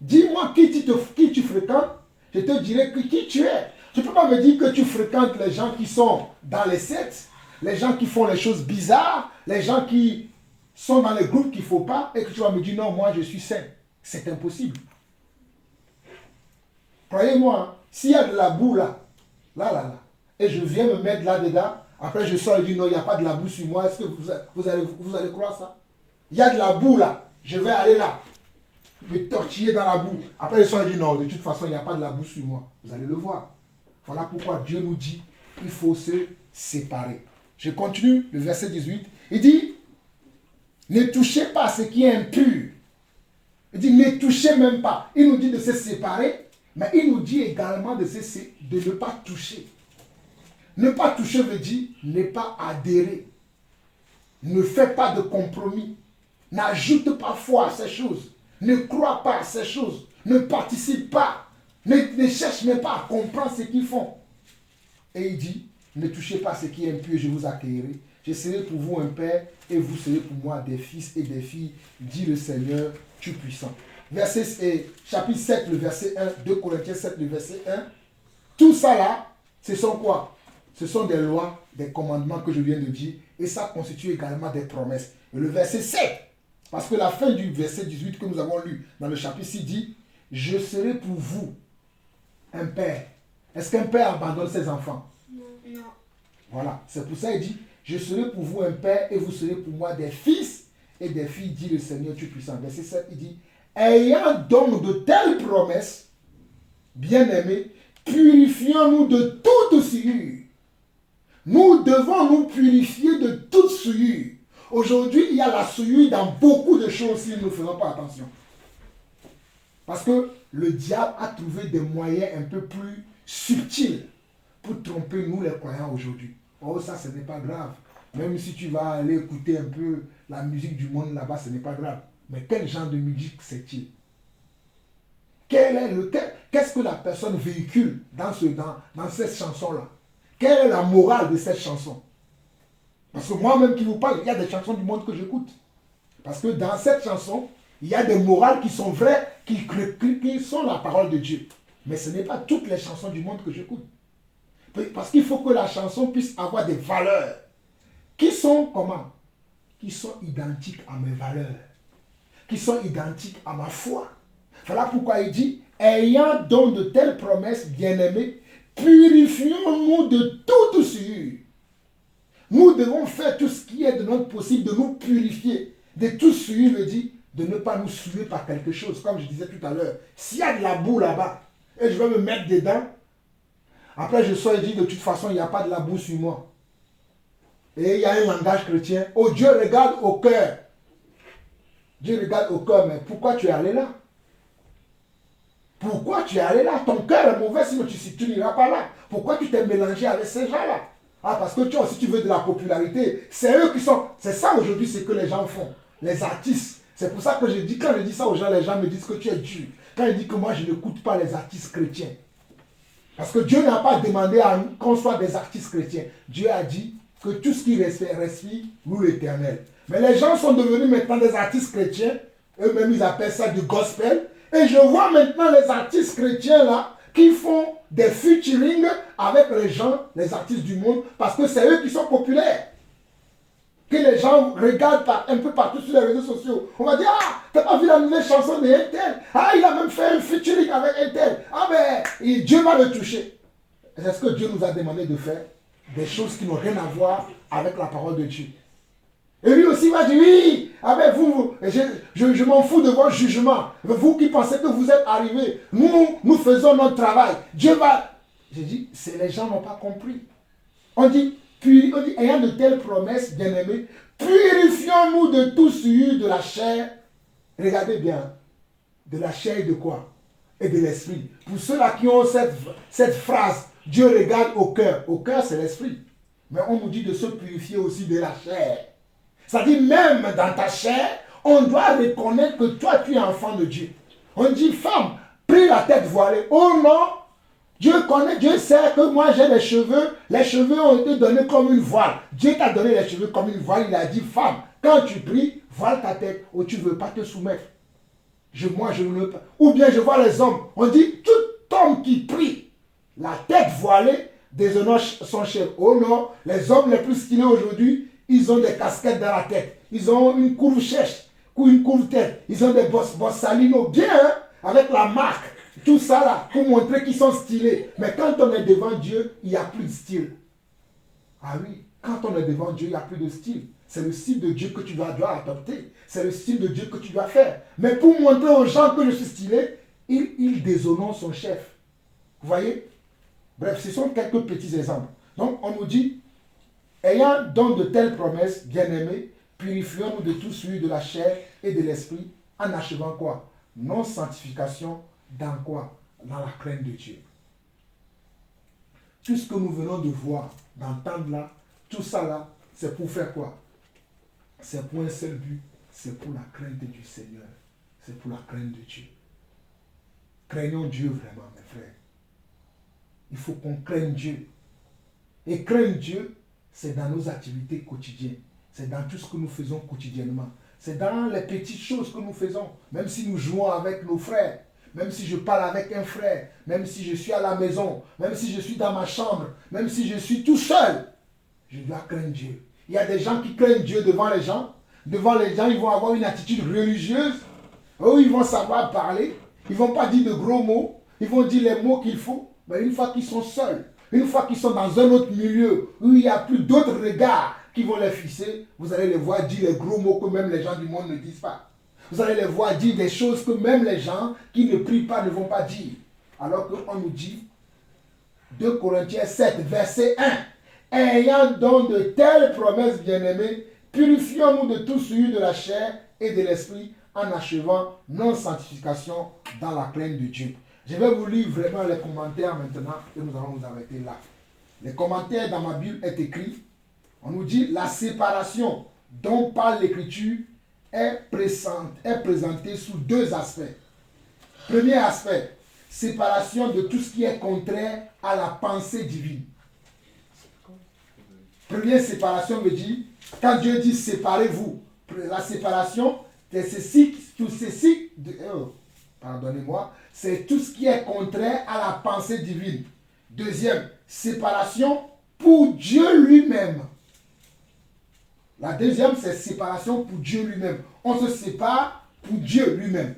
Dis-moi qui tu fréquentes, je te dirai qui tu es. Tu ne peux pas me dire que tu fréquentes les gens qui sont dans les sectes, les gens qui font les choses bizarres, les gens qui sont dans les groupes qu'il ne faut pas, et que tu vas me dire non, moi je suis saint. C'est impossible. Croyez-moi, hein, s'il y a de la boue là, et je viens me mettre là-dedans, après je sors et je dis non, il n'y a pas de la boue sur moi, est-ce que vous allez croire ça? Il y a de la boue là, je vais aller là, me tortiller dans la boue. Après je sors et je dis non, de toute façon, il n'y a pas de la boue sur moi. Vous allez le voir. Voilà pourquoi Dieu nous dit qu'il faut se séparer. Je continue, le verset 18. Il dit, ne touchez pas à ce qui est impur. Il dit, ne touchez même pas. Il nous dit de se séparer, mais il nous dit également de ne pas toucher. Ne pas toucher veut dire ne pas adhérer. Ne fais pas de compromis. N'ajoute pas foi à ces choses. Ne crois pas à ces choses. Ne participe pas. Ne cherche même pas à comprendre ce qu'ils font. Et il dit, ne touchez pas à ce qui est impur, je vous accueillerai. Je serai pour vous un père et vous serez pour moi des fils et des filles, dit le Seigneur Tout-Puissant. Chapitre 7, le verset 1, 2 Corinthiens 7, le verset 1. Tout ça là, ce sont quoi? Ce sont des lois, des commandements que je viens de dire. Et ça constitue également des promesses. Et le verset 7, parce que la fin du verset 18 que nous avons lu dans le chapitre 6 dit, je serai pour vous un père. Est-ce qu'un père abandonne ses enfants? Non. Voilà, c'est pour ça qu'il dit, je serai pour vous un père et vous serez pour moi des fils et des filles, dit le Seigneur Tout-Puissant. Verset 7, il dit, ayant donc de telles promesses, bien-aimés, purifions-nous de toute souillure. Nous devons nous purifier de toute souillure. Aujourd'hui, il y a la souillure dans beaucoup de choses si nous ne faisons pas attention. Parce que le diable a trouvé des moyens un peu plus subtils pour tromper nous les croyants aujourd'hui. Oh, ça, ce n'est pas grave. Même si tu vas aller écouter un peu la musique du monde là-bas, ce n'est pas grave. Mais quel genre de musique c'est-il? Qu'est-ce que la personne véhicule dans cette chanson-là? Quelle est la morale de cette chanson? Parce que moi-même qui vous parle, il y a des chansons du monde que j'écoute. Parce que dans cette chanson, il y a des morales qui sont vraies, qui sont la parole de Dieu. Mais ce n'est pas toutes les chansons du monde que j'écoute. Parce qu'il faut que la chanson puisse avoir des valeurs. Qui sont comment? Qui sont identiques à mes valeurs. Qui sont identiques à ma foi. Voilà pourquoi il dit, ayant donc de telles promesses, bien-aimés, purifions-nous de toute souillure. Nous devons faire tout ce qui est de notre possible, de nous purifier. De toute souillure, veut dire de ne pas nous souiller par quelque chose. Comme je disais tout à l'heure, s'il y a de la boue là-bas, et je vais me mettre dedans, après je sors et dis, de toute façon, il n'y a pas de la boue sur moi. Et il y a un langage chrétien. Oh, Dieu regarde au cœur. Dieu regarde au cœur, mais pourquoi tu es allé là? Pourquoi tu es allé là? Ton cœur est mauvais, sinon tu n'iras pas là. Pourquoi tu t'es mélangé avec ces gens-là? Ah, parce que toi, si tu veux de la popularité, c'est eux qui sont... C'est ça aujourd'hui, ce que les gens font. Les artistes. C'est pour ça que je dis, quand je dis ça aux gens, les gens me disent que tu es dur. Quand ils disent que moi, je n'écoute pas les artistes chrétiens. Parce que Dieu n'a pas demandé à nous qu'on soit des artistes chrétiens. Dieu a dit que tout ce qui respire loue l'Éternel. Mais les gens sont devenus maintenant des artistes chrétiens. Eux-mêmes, ils appellent ça du gospel. Et je vois maintenant les artistes chrétiens là, qui font des featuring avec les gens, les artistes du monde, parce que c'est eux qui sont populaires. Que les gens regardent un peu partout sur les réseaux sociaux. On va dire, ah, t'as pas vu la nouvelle chanson de un tel? Ah, il a même fait un featuring avec un tel. Ah, mais Dieu va le toucher. C'est ce que Dieu nous a demandé de faire. Des choses qui n'ont rien à voir avec la parole de Dieu. Et lui aussi va dire, oui, avec vous, je m'en fous de votre jugement. Vous qui pensez que vous êtes arrivés, nous faisons notre travail. Dieu va... J'ai dit, les gens n'ont pas compris. On dit, ayant de telles promesses, bien-aimés, purifions-nous de tout souillure de la chair. Regardez bien, de la chair et de quoi? Et de l'esprit. Pour ceux-là qui ont cette phrase, Dieu regarde au cœur. Au cœur, c'est l'esprit. Mais on nous dit de se purifier aussi de la chair. C'est-à-dire, même dans ta chair, on doit reconnaître que toi, tu es enfant de Dieu. On dit, femme, prie la tête voilée. Oh non, Dieu connaît, Dieu sait que moi j'ai les cheveux ont été donnés comme une voile. Dieu t'a donné les cheveux comme une voile, il a dit, femme, quand tu pries, voile ta tête, ou tu ne veux pas te soumettre. Moi, je ne veux pas. Ou bien je vois les hommes, on dit, tout homme qui prie, la tête voilée, déshonore son chef. Oh non, les hommes les plus stylés aujourd'hui, ils ont des casquettes dans la tête. Ils ont une courbe sèche, une courbe tête. Ils ont des bossalinos bien, hein, avec la marque. Tout ça là, pour montrer qu'ils sont stylés. Mais quand on est devant Dieu, il n'y a plus de style. Ah oui, quand on est devant Dieu, il n'y a plus de style. C'est le style de Dieu que tu dois adopter. C'est le style de Dieu que tu dois faire. Mais pour montrer aux gens que je suis stylé, il déshonore son chef. Vous voyez? Bref, ce sont quelques petits exemples. Donc, on nous dit, ayant donc de telles promesses, bien-aimés, purifions-nous de tout souillure de la chair et de l'esprit, en achevant quoi? Non sanctification, dans quoi? Dans la crainte de Dieu. Tout ce que nous venons de voir, d'entendre là, tout ça là, c'est pour faire quoi? C'est pour un seul but, c'est pour la crainte du Seigneur. C'est pour la crainte de Dieu. Craignons Dieu vraiment, mes frères. Il faut qu'on craigne Dieu. Et craindre Dieu, c'est dans nos activités quotidiennes. C'est dans tout ce que nous faisons quotidiennement. C'est dans les petites choses que nous faisons. Même si nous jouons avec nos frères. Même si je parle avec un frère. Même si je suis à la maison. Même si je suis dans ma chambre. Même si je suis tout seul. Je dois craindre Dieu. Il y a des gens qui craignent Dieu devant les gens. Devant les gens, ils vont avoir une attitude religieuse. Eux, ils vont savoir parler. Ils ne vont pas dire de gros mots. Ils vont dire les mots qu'il faut. Mais une fois qu'ils sont seuls, une fois qu'ils sont dans un autre milieu, où il n'y a plus d'autres regards qui vont les fixer, vous allez les voir dire les gros mots que même les gens du monde ne disent pas. Vous allez les voir dire des choses que même les gens qui ne prient pas ne vont pas dire. Alors qu'on nous dit, 2 Corinthiens 7, verset 1, ayant donc de telles promesses, bien-aimés, purifions-nous de tout souillure de la chair et de l'esprit, en achevant notre sanctification dans la crainte de Dieu. Je vais vous lire vraiment les commentaires maintenant et nous allons nous arrêter là. Les commentaires dans ma Bible est écrit, on nous dit la séparation dont parle l'Écriture est présentée sous deux aspects. Premier aspect, séparation de tout ce qui est contraire à la pensée divine. Première séparation veut dire, quand Dieu dit séparez-vous, la séparation, pardonnez-moi, c'est tout ce qui est contraire à la pensée divine. Deuxième, séparation pour Dieu lui-même. La deuxième, c'est séparation pour Dieu lui-même. On se sépare pour Dieu lui-même.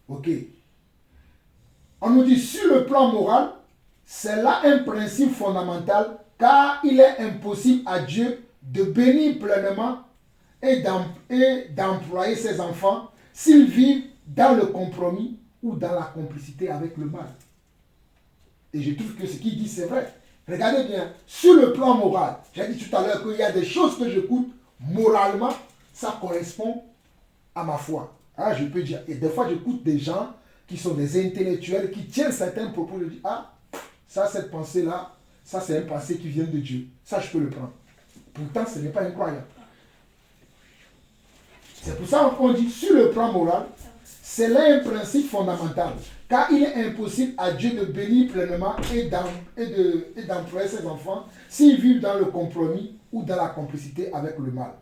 Ok. On nous dit, sur le plan moral, c'est là un principe fondamental, car il est impossible à Dieu de bénir pleinement et d'employer ses enfants s'ils vivent dans le compromis ou dans la complicité avec le mal. Et je trouve que ce qu'il dit, c'est vrai. Regardez bien, sur le plan moral, j'ai dit tout à l'heure qu'il y a des choses que j'écoute moralement, ça correspond à ma foi. Ah, je peux dire, et des fois j'écoute des gens qui sont des intellectuels, qui tiennent certains propos, je dis, ah, ça, cette pensée-là, ça c'est un pensée qui vient de Dieu. Ça, je peux le prendre. Pourtant, ce n'est pas incroyable. C'est pour ça qu'on dit, sur le plan moral, c'est là un principe fondamental. Car il est impossible à Dieu de bénir pleinement et d'employer ses enfants s'ils vivent dans le compromis ou dans la complicité avec le mal.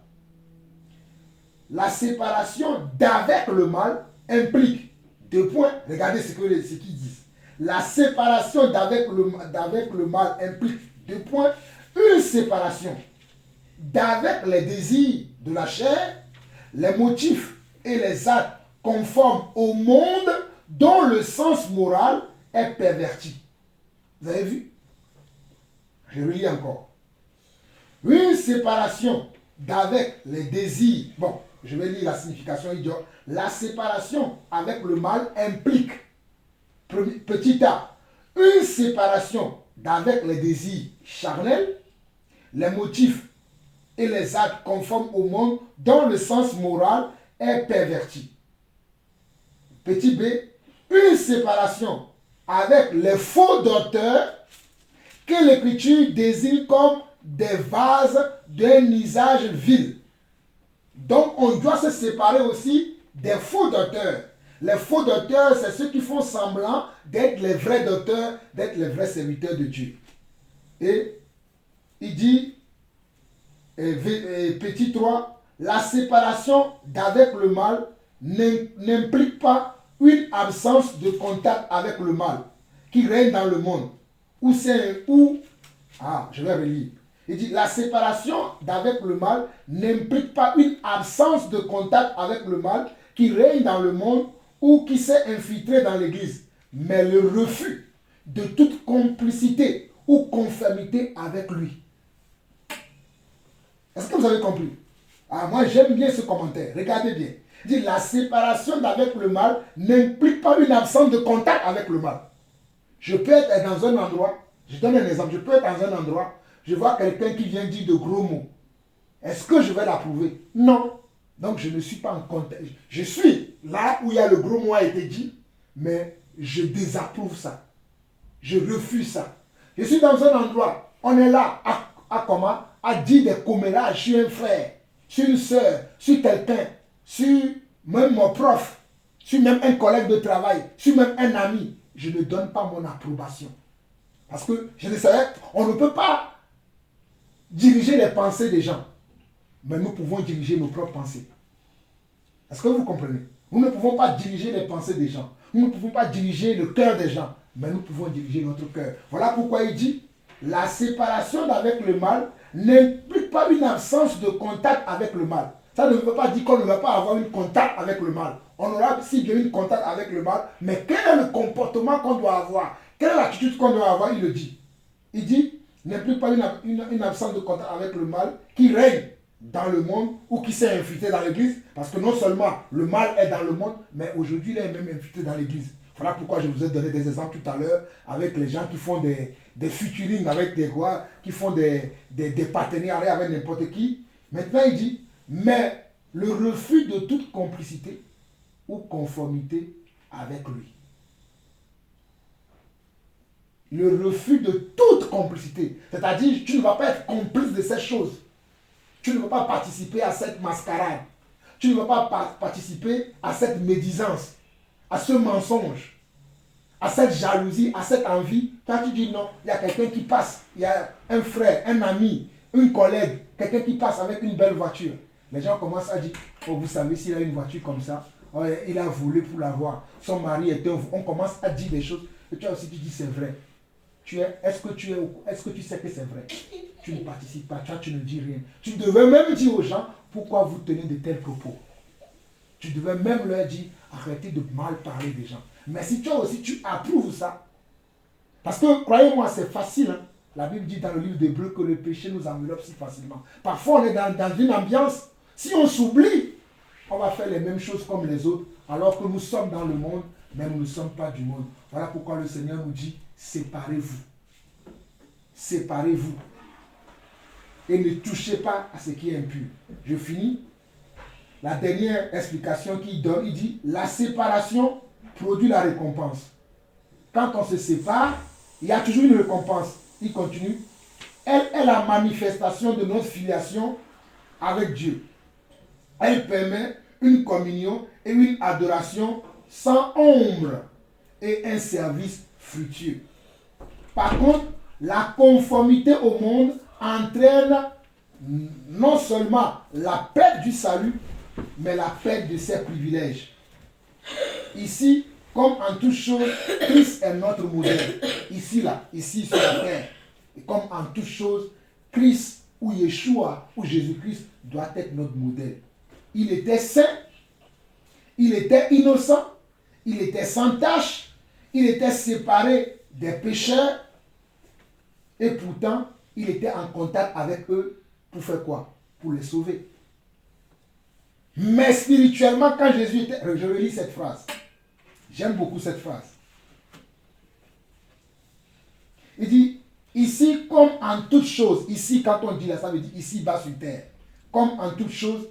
La séparation d'avec le mal implique, deux points, regardez ce qu'ils disent. La séparation d'avec le mal implique, deux points, une séparation d'avec les désirs de la chair, les motifs et les actes conformes au monde dont le sens moral est perverti. Vous avez vu? Je relis encore. Une séparation d'avec les désirs. Bon, je vais lire la signification idiote. La séparation avec le mal implique, petit a, une séparation d'avec les désirs charnels, les motifs et les actes conformes au monde dont le sens moral est perverti. Petit b, une séparation avec les faux docteurs que l'Écriture désigne comme des vases d'un usage vil. Donc on doit se séparer aussi des faux docteurs. Les faux docteurs, c'est ceux qui font semblant d'être les vrais docteurs, d'être les vrais serviteurs de Dieu. Et il dit, petit 3, la séparation d'avec le mal n'implique pas une absence de contact avec le mal qui règne dans le monde. Je vais relire. Il dit, la séparation d'avec le mal n'implique pas une absence de contact avec le mal qui règne dans le monde ou qui s'est infiltré dans l'Église, mais le refus de toute complicité ou conformité avec lui. Est-ce que vous avez compris? Moi, j'aime bien ce commentaire. Regardez bien. Il dit, la séparation d'avec le mal n'implique pas une absence de contact avec le mal. Je peux être dans un endroit, je donne un exemple, je peux être dans un endroit, je vois quelqu'un qui vient dire de gros mots. Est-ce que je vais l'approuver? Non. Donc je ne suis pas en contact. Je suis là où il y a le gros mot a été dit, mais je désapprouve ça. Je refuse ça. Je suis dans un endroit, on est là, à dire des commérages sur un frère, sur une soeur, sur quelqu'un, sur même mon prof, sur même un collègue de travail, sur même un ami. Je ne donne pas mon approbation. Parce que, je le savais, on ne peut pas diriger les pensées des gens. Mais nous pouvons diriger nos propres pensées. Est-ce que vous comprenez? Nous ne pouvons pas diriger les pensées des gens. Nous ne pouvons pas diriger le cœur des gens. Mais nous pouvons diriger notre cœur. Voilà pourquoi il dit, la séparation d'avec le mal n'implique pas une absence de contact avec le mal. Ça ne veut pas dire qu'on ne va pas avoir un contact avec le mal. On aura si bien un contact avec le mal, mais quel est le comportement qu'on doit avoir? Quelle est l'attitude qu'on doit avoir? Il le dit. Il dit, n'implique pas une absence de contact avec le mal qui règne dans le monde ou qui s'est infiltré dans l'église. Parce que non seulement le mal est dans le monde, mais aujourd'hui il est même infiltré dans l'église. Voilà pourquoi je vous ai donné des exemples tout à l'heure avec les gens qui font des featuring avec des rois, qui font des partenariats avec n'importe qui. Maintenant il dit, mais le refus de toute complicité ou conformité avec lui. Le refus de toute complicité. C'est-à-dire, tu ne vas pas être complice de ces choses. Tu ne vas pas participer à cette mascarade. Tu ne vas pas participer à cette médisance, à ce mensonge, à cette jalousie, à cette envie. Quand tu dis non, il y a quelqu'un qui passe, il y a un frère, un ami, une collègue, quelqu'un qui passe avec une belle voiture. Les gens commencent à dire, oh, vous savez, s'il a une voiture comme ça, oh, il a volé pour l'avoir. Son mari était... On commence à dire des choses. Et toi aussi, tu dis, c'est vrai. Est-ce que tu sais que c'est vrai? Tu ne participes pas, toi tu ne dis rien. Tu devais même dire aux gens pourquoi vous tenez de tels propos. Tu devais même leur dire arrêtez de mal parler des gens. Mais si toi aussi tu approuves ça, parce que croyez-moi c'est facile. Hein? La Bible dit dans le livre d'Hébreux que le péché nous enveloppe si facilement. Parfois on est dans une ambiance. Si on s'oublie, on va faire les mêmes choses comme les autres alors que nous sommes dans le monde, mais nous ne sommes pas du monde. Voilà pourquoi le Seigneur nous dit séparez-vous. Séparez-vous. Et ne touchez pas à ce qui est impur. Je finis. La dernière explication qu'il donne, il dit la séparation produit la récompense. Quand on se sépare, il y a toujours une récompense. Il continue. Elle est la manifestation de notre filiation avec Dieu. Elle permet une communion et une adoration sans ombre et un service fructueux. Par contre, la conformité au monde entraîne non seulement la perte du salut, mais la perte de ses privilèges. Ici, comme en toute chose, Christ est notre modèle. Ici sur la terre. Et comme en toute chose, Christ ou Yeshua ou Jésus-Christ doit être notre modèle. Il était saint, il était innocent, il était sans tache, il était séparé des pécheurs et pourtant, il était en contact avec eux pour faire quoi? Pour les sauver. Mais spirituellement, quand Jésus était... Je relis cette phrase. J'aime beaucoup cette phrase. Il dit, ici comme en toute chose, ici quand on dit là, ça veut dire ici bas sur terre, comme en toute chose,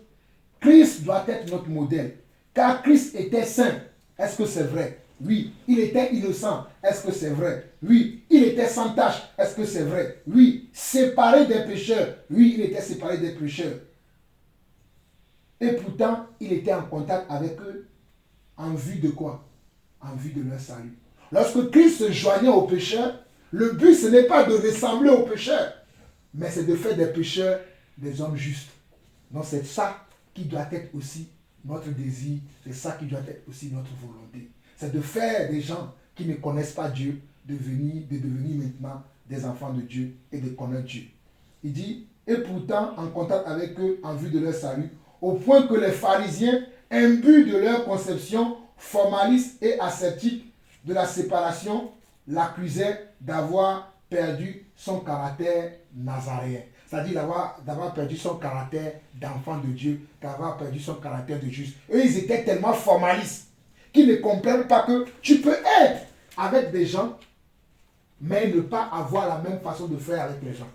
Christ doit être notre modèle. Car Christ était saint. Est-ce que c'est vrai? Oui. Il était innocent. Est-ce que c'est vrai? Oui. Il était sans tache. Est-ce que c'est vrai? Oui. Séparé des pécheurs. Oui, il était séparé des pécheurs. Et pourtant, il était en contact avec eux en vue de quoi? En vue de leur salut. Lorsque Christ se joignait aux pécheurs, le but ce n'est pas de ressembler aux pécheurs, mais c'est de faire des pécheurs des hommes justes. Donc c'est ça qui doit être aussi notre désir, c'est ça qui doit être aussi notre volonté. C'est de faire des gens qui ne connaissent pas Dieu, de devenir maintenant des enfants de Dieu et de connaître Dieu. Il dit, et pourtant en contact avec eux en vue de leur salut, au point que les pharisiens, imbus de leur conception formaliste et ascétique de la séparation, l'accusaient d'avoir perdu son caractère nazaréen. C'est-à-dire d'avoir perdu son caractère d'enfant de Dieu, d'avoir perdu son caractère de juste. Eux, ils étaient tellement formalistes qu'ils ne comprennent pas que tu peux être avec des gens, mais ne pas avoir la même façon de faire avec les gens.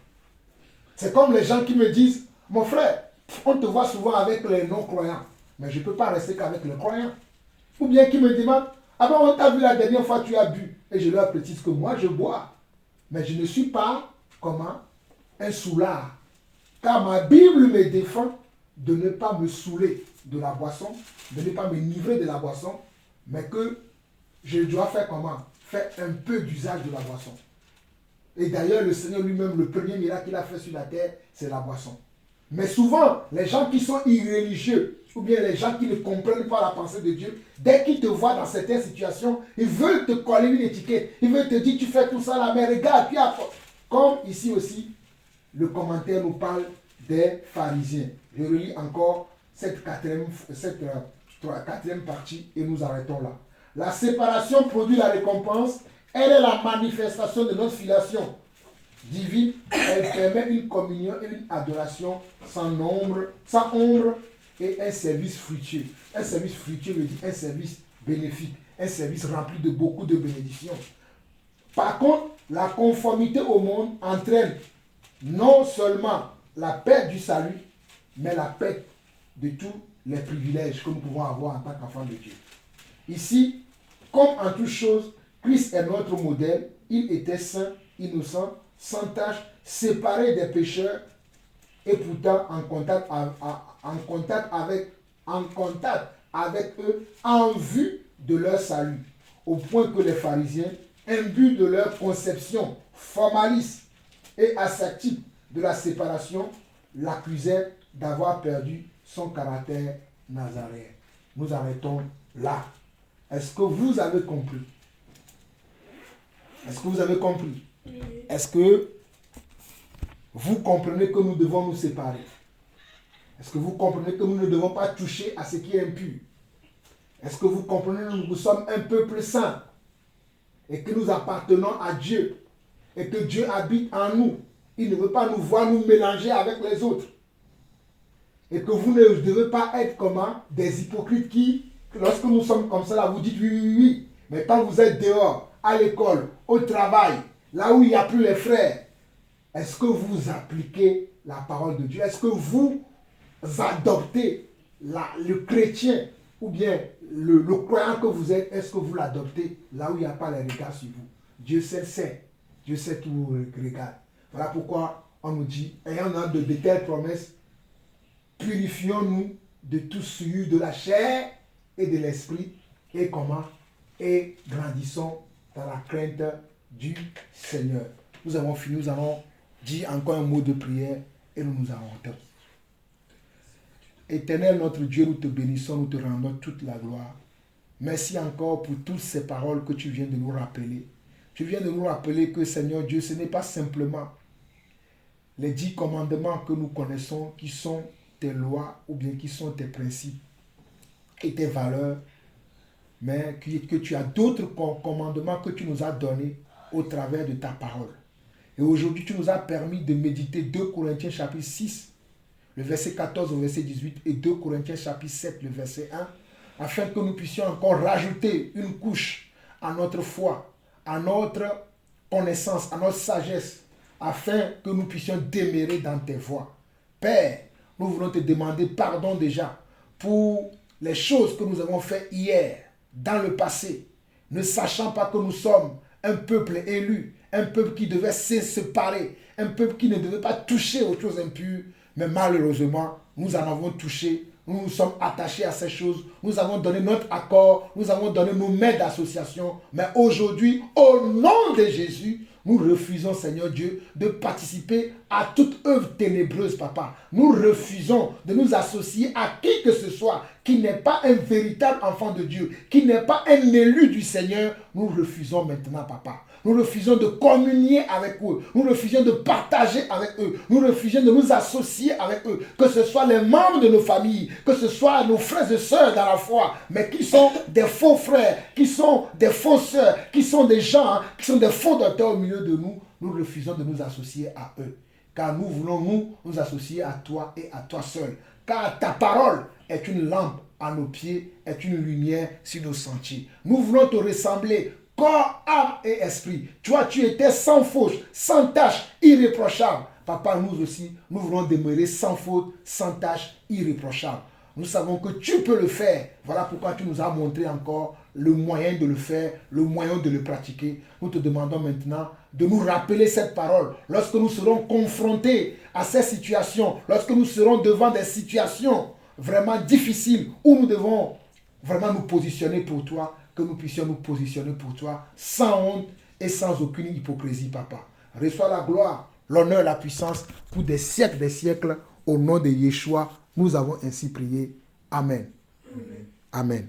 C'est comme les gens qui me disent, mon frère, on te voit souvent avec les non-croyants, mais je ne peux pas rester qu'avec les croyants. Ou bien qui me demandent, ah ben on t'a vu la dernière fois tu as bu. Et je leur précise que moi je bois. Mais je ne suis pas, comment, un soulard. Car ma Bible me défend de ne pas me saouler de la boisson, de ne pas me livrer de la boisson, mais que je dois faire comment? Faire un peu d'usage de la boisson. Et d'ailleurs, le Seigneur lui-même, le premier miracle qu'il a fait sur la terre, c'est la boisson. Mais souvent, les gens qui sont irréligieux, ou bien les gens qui ne comprennent pas la pensée de Dieu, dès qu'ils te voient dans certaines situations, ils veulent te coller une étiquette. Ils veulent te dire, tu fais tout ça là, mais regarde, puis après. Comme ici aussi, le commentaire nous parle des pharisiens. Je relis encore cette quatrième partie et nous arrêtons là. La séparation produit la récompense. Elle est la manifestation de notre filiation divine. Elle permet une communion et une adoration sans ombre et un service fructueux. Un service fructueux veut dire un service bénéfique, un service rempli de beaucoup de bénédictions. Par contre, la conformité au monde entraîne non seulement la perte du salut, mais la perte de tous les privilèges que nous pouvons avoir en tant qu'enfants de Dieu. Ici, comme en toutes choses, Christ est notre modèle. Il était saint, innocent, sans tache, séparé des pécheurs et pourtant en contact avec eux en vue de leur salut, au point que les pharisiens, imbus de leur conception formaliste et ascétique de la séparation, l'accusaient d'avoir perdu son caractère nazaréen. Nous arrêtons là. Est-ce que vous avez compris? Est-ce que vous avez compris? Oui. Est-ce que vous comprenez que nous devons nous séparer? Est-ce que vous comprenez que nous ne devons pas toucher à ce qui est impur? Est-ce que vous comprenez que nous sommes un peuple saint et que nous appartenons à Dieu et que Dieu habite en nous? Il ne veut pas nous voir nous mélanger avec les autres. Et que vous ne devez pas être comment? Des hypocrites qui, lorsque nous sommes comme ça, là, vous dites oui, oui, oui. Mais quand vous êtes dehors, à l'école, au travail, là où il n'y a plus les frères, est-ce que vous appliquez la parole de Dieu? Est-ce que vous adoptez le chrétien ou bien le croyant que vous êtes? Est-ce que vous l'adoptez là où il n'y a pas les regards sur vous? Dieu sait. Dieu sait tout vous regarde. Voilà pourquoi on nous dit, ayant de telles promesses, purifions-nous de tout souillure de la chair et de l'esprit, et comment? Et grandissons dans la crainte du Seigneur. Nous avons fini, nous allons dire encore un mot de prière et nous nous arrêtons. Éternel notre Dieu, nous te bénissons, nous te rendons toute la gloire. Merci encore pour toutes ces paroles que tu viens de nous rappeler. Tu viens de nous rappeler que Seigneur Dieu, ce n'est pas simplement les 10 commandements que nous connaissons qui sont tes lois ou bien qui sont tes principes et tes valeurs, mais que tu as d'autres commandements que tu nous as donnés au travers de ta parole. Et aujourd'hui, tu nous as permis de méditer 2 Corinthiens chapitre 6, le verset 14 au verset 18, et 2 Corinthiens chapitre 7, le verset 1, afin que nous puissions encore rajouter une couche à notre foi, à notre connaissance, à notre sagesse, afin que nous puissions demeurer dans tes voies. Père, nous voulons te demander pardon déjà pour les choses que nous avons faites hier, dans le passé, ne sachant pas que nous sommes un peuple élu, un peuple qui devait se séparer, un peuple qui ne devait pas toucher aux choses impures, mais malheureusement, nous en avons touché, nous nous sommes attachés à ces choses, nous avons donné notre accord, nous avons donné nos mains d'association, mais aujourd'hui, au nom de Jésus, nous refusons, Seigneur Dieu, de participer à toute œuvre ténébreuse, Papa. Nous refusons de nous associer à qui que ce soit qui n'est pas un véritable enfant de Dieu, qui n'est pas un élu du Seigneur. Nous refusons maintenant, Papa. Nous refusons de communier avec eux. Nous refusons de partager avec eux. Nous refusons de nous associer avec eux. Que ce soit les membres de nos familles, que ce soit nos frères et sœurs dans la foi, mais qui sont des faux frères, qui sont des faux sœurs, qui sont des gens, qui sont des faux docteurs au milieu de nous. Nous refusons de nous associer à eux. Car nous voulons nous associer à toi et à toi seul. Car ta parole est une lampe à nos pieds, est une lumière sur nos sentiers. Nous voulons te ressembler corps, âme et esprit. Toi, tu étais sans faute, sans tache, irréprochable. Papa, nous aussi, nous voulons demeurer sans faute, sans tache, irréprochable. Nous savons que tu peux le faire. Voilà pourquoi tu nous as montré encore le moyen de le faire, le moyen de le pratiquer. Nous te demandons maintenant de nous rappeler cette parole. Lorsque nous serons confrontés à ces situations, lorsque nous serons devant des situations vraiment difficiles où nous devons vraiment nous positionner pour toi, que nous puissions nous positionner pour toi sans honte et sans aucune hypocrisie, Papa. Reçois la gloire, l'honneur, la puissance pour des siècles au nom de Yeshua. Nous avons ainsi prié. Amen. Amen. Amen.